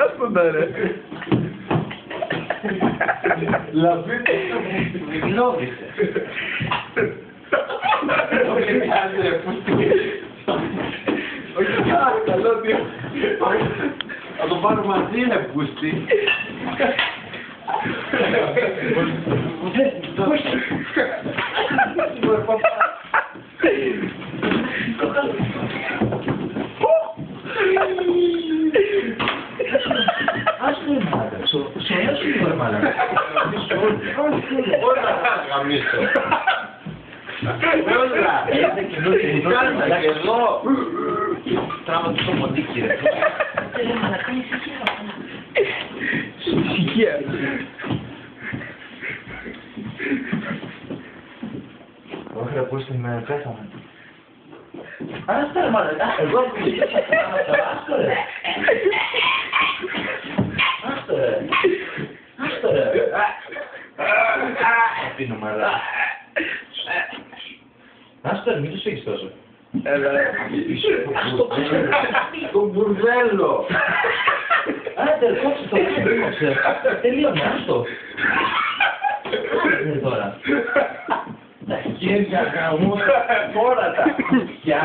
Αυτό τώρα. Λαβείτε το μου την γνώρισε. Όχι κάτσε πούστε. Όχι κάτσε καλό τι. Θα το πάρω μαζί είναι πούστη. Άστο ρε μάλακα, σου αρέσει ρε μάλακα. Όλα θα γαμίσω. Όλα. Κάτσε και εδώ. Τράβα το ποντίκι ρε. Ρε μάλακα, είναι Ησυχία. Όχι ρε πούστη με πέθαμε. Άστο ρε μάλακα, εγώ άστο ρε. Άστο ρε. Άστο ρε. Πίνω μαλάκα. Άστο ρε, μην τους φύγεις τόσο. Το μπουρδέλο. Άντε ρε, κόψε το, κόψε. Τελείωνε, άστο. Άντε τώρα. Τα χέρια γαμώ, τώρα τα κουτιά.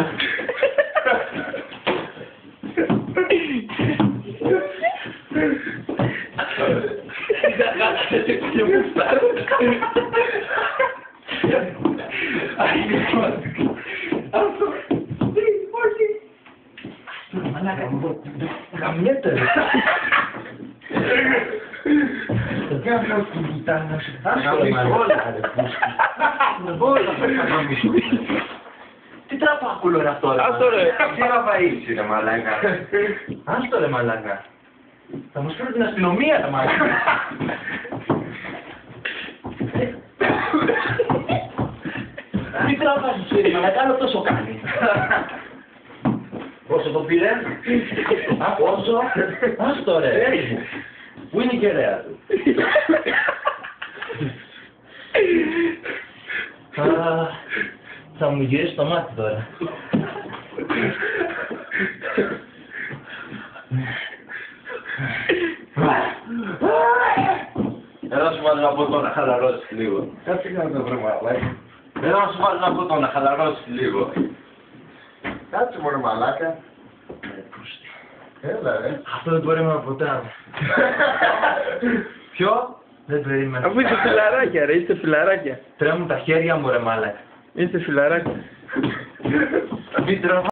Καμιέται ρε. Για να σου κοιτάνε, όλα θα γαμίσω. Τι τραπάκουλο είναι αυτό ρε. Αυτό ρε. Τι να παΐσει ρε μαλάκα. Άστο ρε μαλάκα. Θα μας φέρουν την αστυνομία τα μαλάκα. Τι τραβάζεις ρε μαλάκα, άλλο τόσο κάνει. Πόσο το πήρε? Πόσο? Άστο ρε. Πού είναι η κεραία του? Θα μου γυρίσει το μάτι τώρα. Έλα σου βάλω να πω το να χαλαρώσεις λίγο. Κάτσε να το βρω μαλάκα. Έλα σου βάλω να πω το να χαλαρώσεις λίγο. Κάτσε μωρέ μαλάκα. Έλα ρε. Αυτό δεν περίμενα ποτέ. Ποιο? Δεν περίμενα. Αφού είστε φιλαράκια ρε, είστε φιλαράκια. Τρέμουν τα χέρια μου ρε μάλακα. Είστε φιλαράκια. Μην τραβάς.